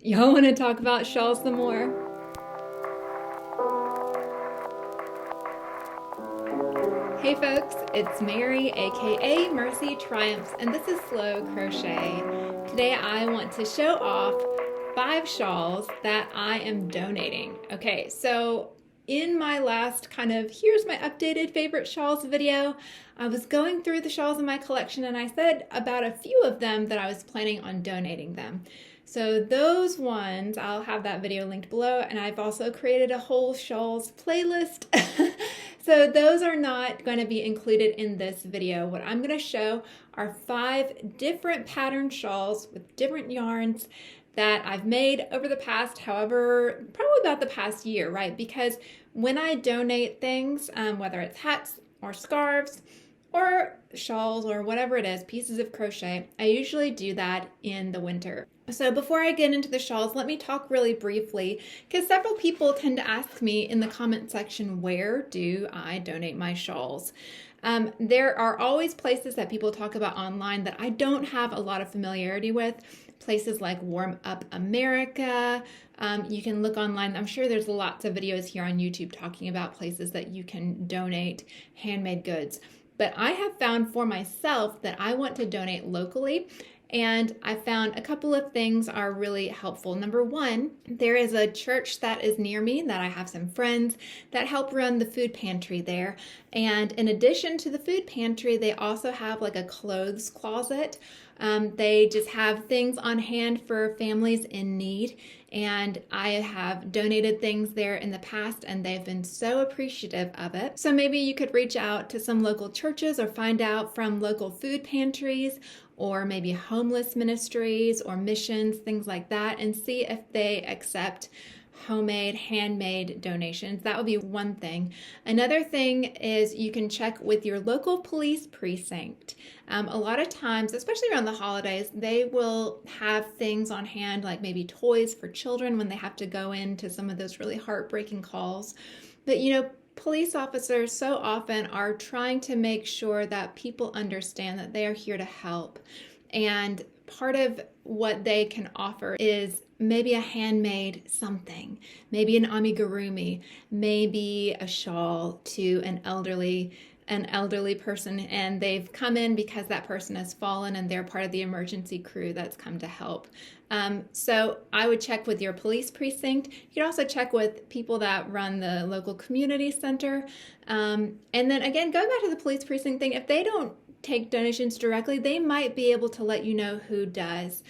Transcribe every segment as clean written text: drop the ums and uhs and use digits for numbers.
Y'all want to talk about shawls some more? Hey folks, it's Mary, aka MercyTriumphs, and this is Slow Crochet. Today I want to show off 5 shawls that I am donating. Okay, so in my last kind of here's my updated favorite shawls video, I was going through the shawls in my collection and I said about a few of them that I was planning on donating them. So those ones, I'll have that video linked below, and I've also created a whole shawls playlist. So those are not going to be included in this video. What I'm going to show are 5 different pattern shawls with different yarns that I've made over the past, however, probably about the past year, right? Because when I donate things, whether it's hats or scarves, or shawls or whatever it is, pieces of crochet, I usually do that in the winter. So before I get into the shawls, let me talk really briefly, because several people tend to ask me in the comment section, where do I donate my shawls? There are always places that people talk about online that I don't have a lot of familiarity with. Places like Warm Up America. You can look online. I'm sure there's lots of videos here on YouTube talking about places that you can donate handmade goods. But I have found for myself that I want to donate locally, and I found a couple of things are really helpful. Number one, there is a church that is near me that I have some friends that help run the food pantry there. And in addition to the food pantry, they also have like a clothes closet. They just have things on hand for families in need. And I have donated things there in the past and they've been so appreciative of it. So maybe you could reach out to some local churches or find out from local food pantries or maybe homeless ministries or missions, things like that, and see if they accept homemade, handmade donations. That would be one thing. Another thing is you can check with your local police precinct. A lot of times, especially around the holidays, they will have things on hand like maybe toys for children when they have to go into some of those really heartbreaking calls. But police officers so often are trying to make sure that people understand that they are here to help. And part of what they can offer is maybe a handmade something, maybe an amigurumi, maybe a shawl to an elderly person, and they've come in because that person has fallen and they're part of the emergency crew that's come to help. So I would check with your police precinct. You can also check with people that run the local community center. And then again, going back to the police precinct thing, if they don't take donations directly, they might be able to let you know who does.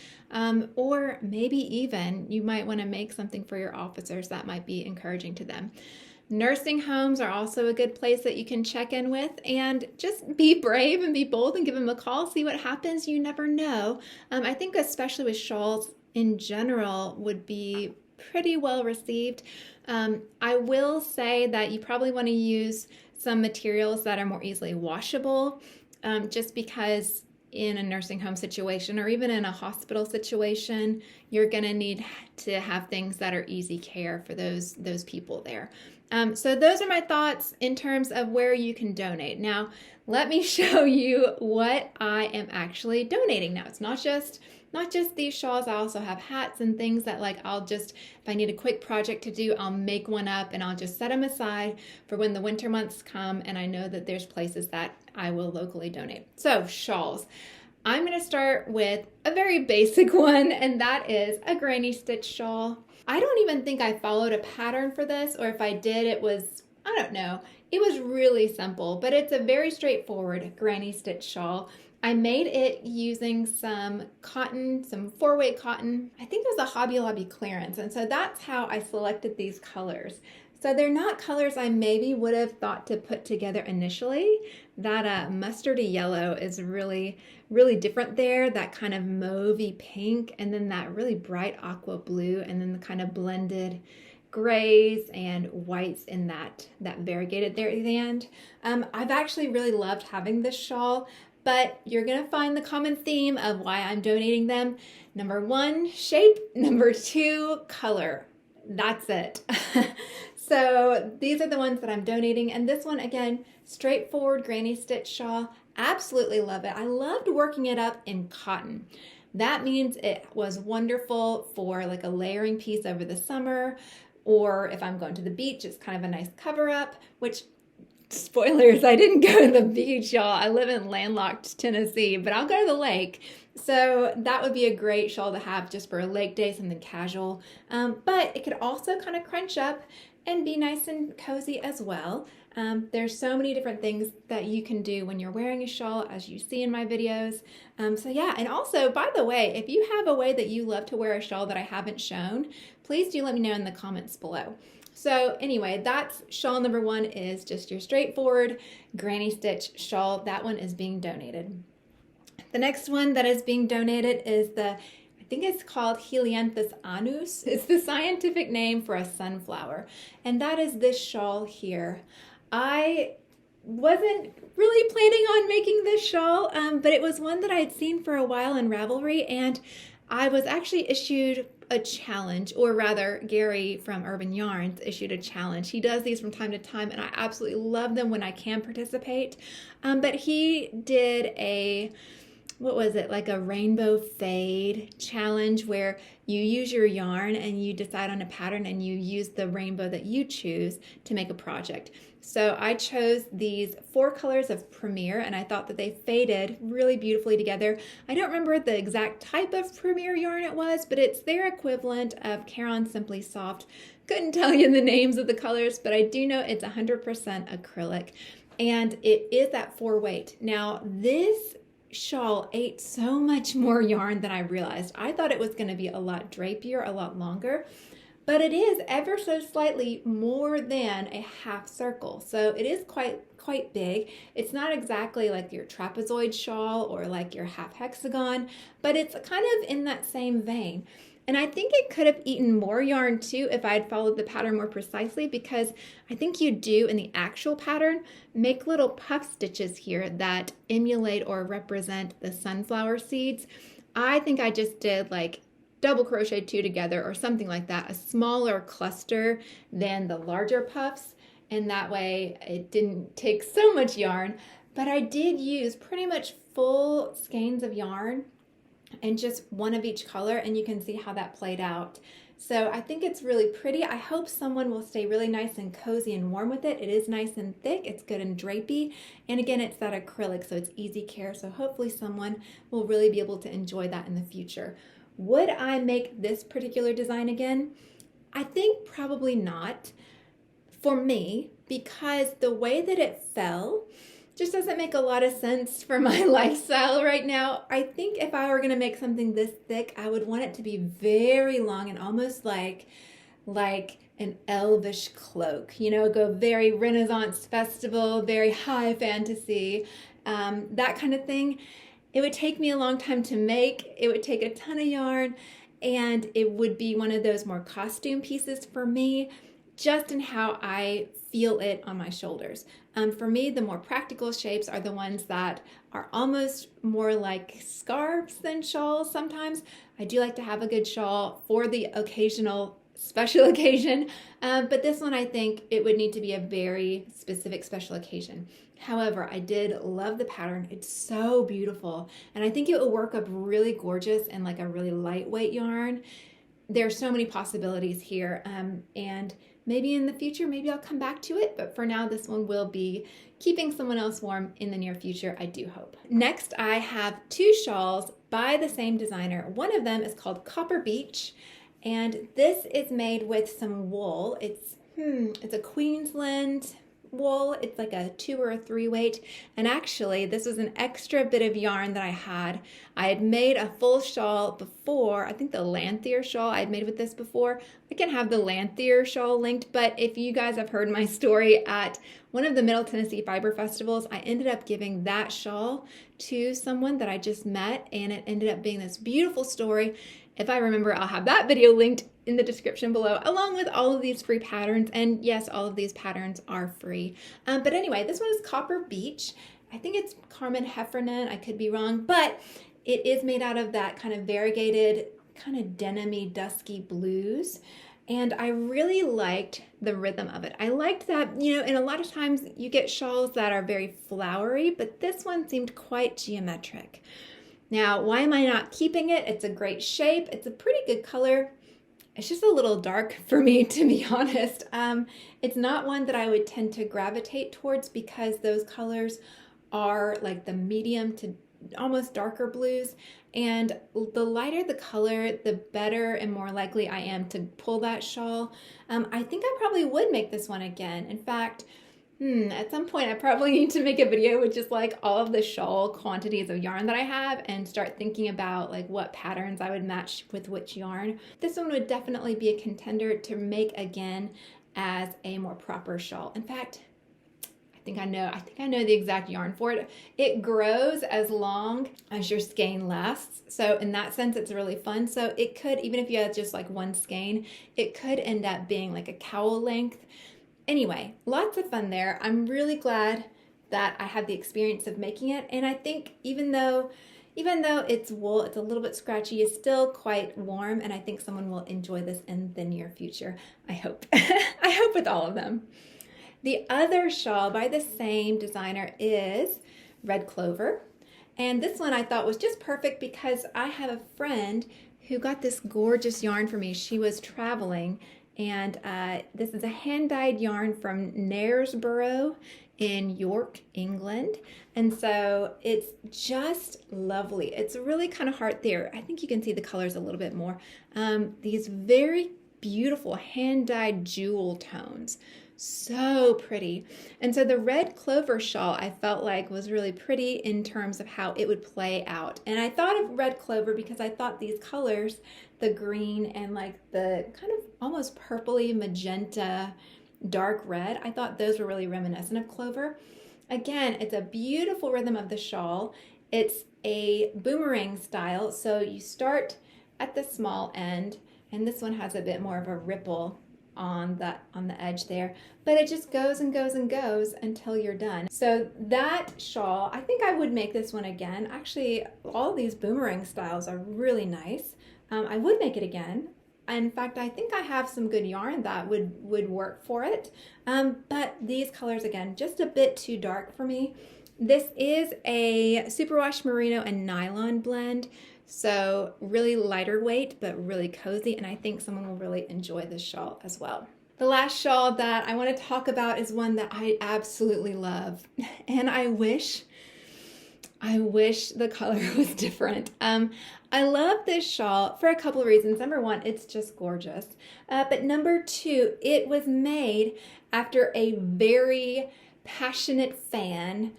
Or maybe even you might want to make something for your officers. That might be encouraging to them. Nursing homes are also a good place that you can check in with, and just be brave and be bold and give them a call, see what happens. You never know. I think especially with shawls in general would be pretty well received. I will say that you probably want to use some materials that are more easily washable, just because in a nursing home situation or even in a hospital situation, you're going to need to have things that are easy care for those people there. So those are my thoughts in terms of where you can donate. Now, let me show you what I am actually donating now. It's not just these shawls. I also have hats and things that if I need a quick project to do, I'll make one up and I'll just set them aside for when the winter months come and I know that there's places that I will locally donate. So shawls. I'm going to start with a very basic one, and that is a granny stitch shawl. I don't even think I followed a pattern for this, or if I did, it was, I don't know. It was really simple, but it's a very straightforward granny stitch shawl. I made it using some cotton, some 4-weight cotton. I think it was a Hobby Lobby clearance, and so that's how I selected these colors. So they're not colors I maybe would have thought to put together initially. That mustardy yellow is really, really different there. That kind of mauvey pink, and then that really bright aqua blue, and then the kind of blended grays and whites in that variegated there at the end. I've actually really loved having this shawl, but you're gonna find the common theme of why I'm donating them. Number 1, shape. Number 2, color. That's it. So these are the ones that I'm donating. And this one, again, straightforward granny stitch shawl. Absolutely love it. I loved working it up in cotton. That means it was wonderful for like a layering piece over the summer, or if I'm going to the beach, it's kind of a nice cover up, which, spoilers, I didn't go to the beach, y'all. I live in landlocked Tennessee, but I'll go to the lake. So that would be a great shawl to have just for a lake day, something casual. But it could also kind of crunch up and be nice and cozy as well. There's so many different things that you can do when you're wearing a shawl, as you see in my videos. So yeah, and also, by the way, if you have a way that you love to wear a shawl that I haven't shown, please do let me know in the comments below. So anyway, that's shawl number 1, is just your straightforward granny stitch shawl. That one is being donated. The next one that is being donated is I think it's called Helianthus anus. It's the scientific name for a sunflower. And that is this shawl here. I wasn't really planning on making this shawl, but it was one that I had seen for a while in Ravelry, and I was actually issued a challenge, or rather Gary from Urban Yarns issued a challenge. He does these from time to time, and I absolutely love them when I can participate. But he did like a rainbow fade challenge, where you use your yarn and you decide on a pattern and you use the rainbow that you choose to make a project. So I chose these 4 colors of Premier, and I thought that they faded really beautifully together. I don't remember the exact type of Premier yarn it was, but it's their equivalent of Caron Simply Soft. Couldn't tell you the names of the colors, but I do know it's 100% acrylic, and it is that 4 weight. Now, this shawl ate so much more yarn than I realized. I thought it was going to be a lot drapier, a lot longer, but it is ever so slightly more than a half circle. So it is quite big. It's not exactly like your trapezoid shawl or like your half hexagon, but it's kind of in that same vein. And I think it could have eaten more yarn too if I had followed the pattern more precisely, because I think you do in the actual pattern make little puff stitches here that emulate or represent the sunflower seeds. I think I just did like double crochet 2 together or something like that, a smaller cluster than the larger puffs, and that way it didn't take so much yarn. But I did use pretty much full skeins of yarn and just one of each color, and you can see how that played out. So I think it's really pretty. I hope someone will stay really nice and cozy and warm with it. It is nice and thick, it's good and drapey, and again, it's that acrylic, so it's easy care, so hopefully someone will really be able to enjoy that in the future. Would I make this particular design again? I think probably not for me, because the way that it fell just doesn't make a lot of sense for my lifestyle right now. I think if I were gonna make something this thick, I would want it to be very long and almost like an elvish cloak, you know, go very Renaissance festival, very high fantasy, that kind of thing. It would take me a long time to make, it would take a ton of yarn, and it would be one of those more costume pieces for me, just in how I feel it on my shoulders. For me, the more practical shapes are the ones that are almost more like scarves than shawls sometimes. I do like to have a good shawl for the occasional special occasion, but this one I think it would need to be a very specific special occasion. However, I did love the pattern. It's so beautiful, and I think it will work up really gorgeous in like a really lightweight yarn. There's so many possibilities here, and maybe in the future, maybe I'll come back to it, but for now, this one will be keeping someone else warm in the near future, I do hope. Next, I have 2 shawls by the same designer. One of them is called Copper Beach, and this is made with some wool. It's a Queensland wool. It's like a 2 or a 3 weight, and actually this was an extra bit of yarn that I had made a full shawl before. I think the Lanthier shawl I had made with this before. I can have the Lanthier shawl linked, but if you guys have heard my story at one of the Middle Tennessee Fiber Festivals, I ended up giving that shawl to someone that I just met, and it ended up being this beautiful story. If I remember, I'll have that video linked in the description below, along with all of these free patterns. And yes, all of these patterns are free. But anyway, this one is Copper Beach. I think it's Carmen Heffernan. I could be wrong, but it is made out of that kind of variegated, kind of denim-y, dusky blues. And I really liked the rhythm of it. I liked that, you know, and a lot of times you get shawls that are very flowery, but this one seemed quite geometric. Now, why am I not keeping it? It's a great shape. It's a pretty good color. It's just a little dark for me, to be honest. It's not one that I would tend to gravitate towards because those colors are like the medium to almost darker blues. And the lighter the color, the better and more likely I am to pull that shawl. I think I probably would make this one again. In fact, at some point I probably need to make a video with just like all of the shawl quantities of yarn that I have and start thinking about like what patterns I would match with which yarn. This one would definitely be a contender to make again as a more proper shawl. In fact, I think I know the exact yarn for it. It grows as long as your skein lasts. So in that sense, it's really fun. So it could, even if you had just like one skein, it could end up being like a cowl length. Anyway, lots of fun there. I'm really glad that I had the experience of making it. And I think even though it's wool, it's a little bit scratchy, it's still quite warm. And I think someone will enjoy this in the near future. I hope. I hope with all of them. The other shawl by the same designer is Red Clover. And this one I thought was just perfect because I have a friend who got this gorgeous yarn for me. She was traveling, and this is a hand-dyed yarn from Knaresborough in York, England. And so it's just lovely. It's really kind of hard there. I think you can see the colors a little bit more. These very beautiful hand-dyed jewel tones. So pretty. And so the Red Clover shawl I felt like was really pretty in terms of how it would play out. And I thought of Red Clover because I thought these colors, the green and like the kind of almost purpley magenta dark red, I thought those were really reminiscent of clover. Again, it's a beautiful rhythm of the shawl. It's a boomerang style, so you start at the small end, and this one has a bit more of a ripple on the edge there, but it just goes and goes and goes until you're done. So that shawl, I think I would make this one again. Actually, all these boomerang styles are really nice. I would make it again. In fact, I think I have some good yarn that would work for it. But these colors, again, just a bit too dark for me. This is a superwash merino and nylon blend. So really lighter weight, but really cozy. And I think someone will really enjoy this shawl as well. The last shawl that I want to talk about is one that I absolutely love. And I wish the color was different. I love this shawl for a couple of reasons. Number one, it's just gorgeous. But number two, it was made after a very passionate fan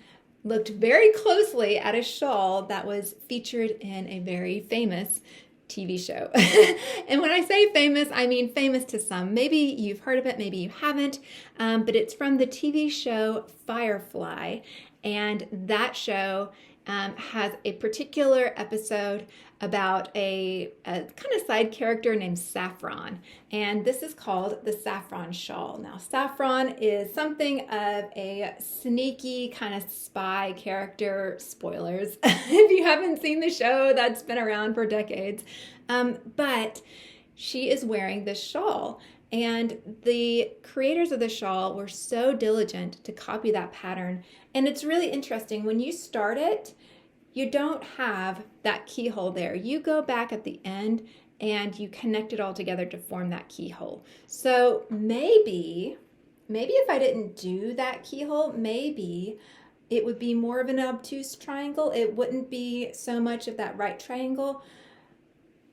looked very closely at a shawl that was featured in a very famous TV show. And when I say famous, I mean famous to some. Maybe you've heard of it, maybe you haven't, but it's from the TV show Firefly. And that show has a particular episode about a kind of side character named Saffron. And this is called the Saffron shawl. Now, Saffron is something of a sneaky kind of spy character. Spoilers, if you haven't seen the show, that's been around for decades. But she is wearing this shawl. And the creators of the shawl were so diligent to copy that pattern. And it's really interesting. When you start it, you don't have that keyhole there. You go back at the end and you connect it all together to form that keyhole. So maybe if I didn't do that keyhole, maybe it would be more of an obtuse triangle. It wouldn't be so much of that right triangle.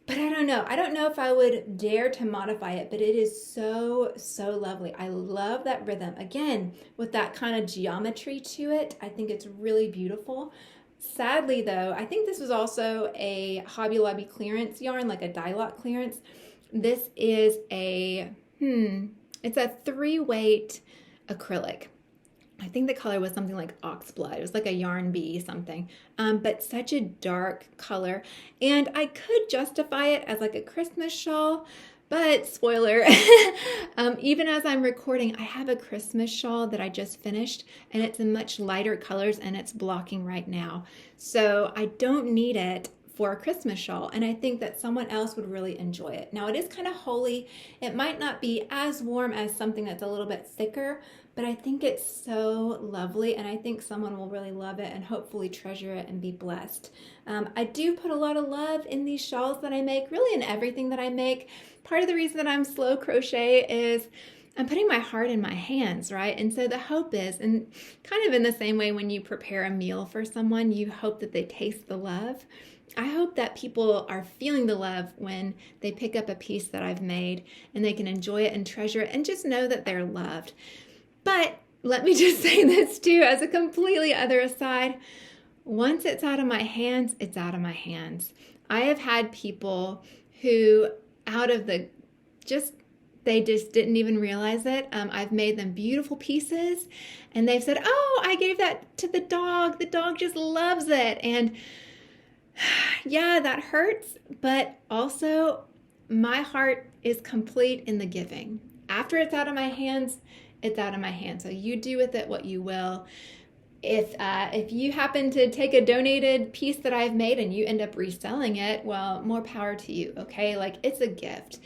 But I don't know. I don't know if I would dare to modify it, but it is so, so lovely. I love that rhythm. Again, with that kind of geometry to it, I think it's really beautiful. Sadly, though, I think this was also a Hobby Lobby clearance yarn, like a dye lot clearance. This is it's a 3-weight acrylic. I think the color was something like oxblood. It was like a yarn bee something, but such a dark color. And I could justify it as like a Christmas shawl, but spoiler, even as I'm recording, I have a Christmas shawl that I just finished, and it's in much lighter colors, and it's blocking right now. So I don't need it for a Christmas shawl, and I think that someone else would really enjoy it. Now, it is kind of holey. It might not be as warm as something that's a little bit thicker, but I think it's so lovely, and I think someone will really love it and hopefully treasure it and be blessed. I do put a lot of love in these shawls that I make, really in everything that I make. Part of the reason that I'm slow crochet is I'm putting my heart in my hands, right? And so the hope is, and kind of in the same way when you prepare a meal for someone, you hope that they taste the love. I hope that people are feeling the love when they pick up a piece that I've made and they can enjoy it and treasure it and just know that they're loved. But let me just say this too, as a completely other aside, once it's out of my hands, it's out of my hands. I have had people who they just didn't even realize it. I've made them beautiful pieces and they've said, oh, I gave that to the dog. The dog just loves it. And yeah, that hurts, but also my heart is complete in the giving. After it's out of my hands, it's out of my hands. So you do with it what you will. If you happen to take a donated piece that I've made and you end up reselling it, well, more power to you, okay? Like, it's a gift.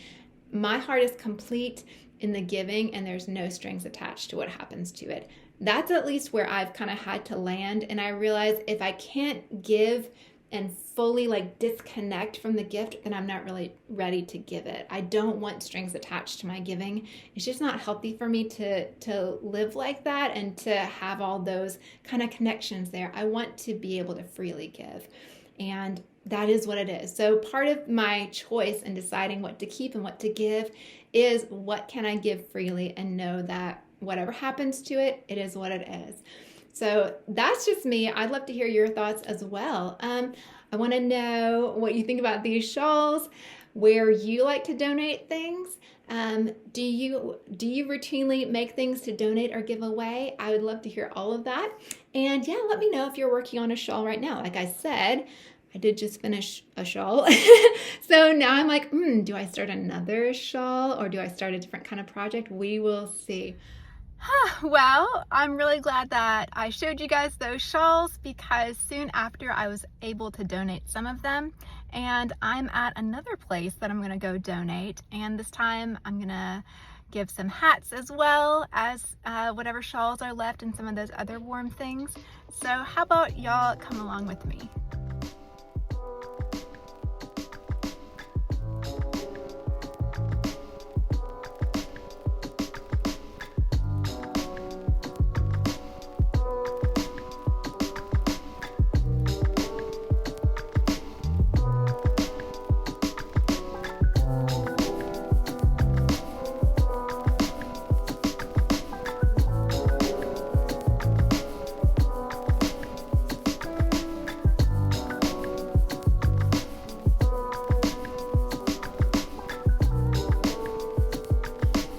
My heart is complete in the giving and there's no strings attached to what happens to it. That's at least where I've kind of had to land, and I realize if I can't give and fully disconnect from the gift, then I'm not really ready to give it. I don't want strings attached to my giving. It's just not healthy for me to live like that and to have all those kind of connections there. I want to be able to freely give. And that is what it is. So part of my choice in deciding what to keep and what to give is what can I give freely and know that whatever happens to it, it is what it is. So that's just me. I'd love to hear your thoughts as well. I want to know what you think about these shawls, where you like to donate things. Do you routinely make things to donate or give away? I would love to hear all of that. And yeah, let me know if you're working on a shawl right now. Like I said, I did just finish a shawl. So now I'm like, do I start another shawl or do I start a different kind of project? We will see. Well, I'm really glad that I showed you guys those shawls because soon after I was able to donate some of them, and I'm at another place that I'm going to go donate, and this time I'm going to give some hats as well as whatever shawls are left and some of those other warm things. So how about y'all come along with me?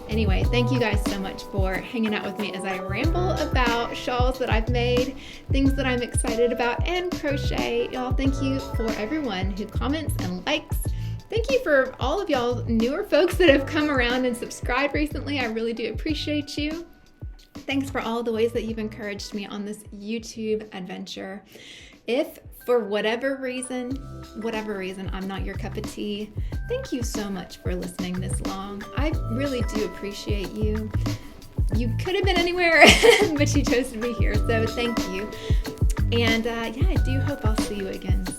Anyway, thank you guys so much for hanging out with me as I ramble about shawls that I've made, things that I'm excited about, and crochet. Y'all, thank you for everyone who comments and likes. Thank you for all of y'all newer folks that have come around and subscribed recently. I really do appreciate you. Thanks for all the ways that you've encouraged me on this YouTube adventure. If for whatever reason, I'm not your cup of tea, thank you so much for listening this long. I really do appreciate you. You could have been anywhere, but you chose to be here, so thank you. And yeah, I do hope I'll see you again soon.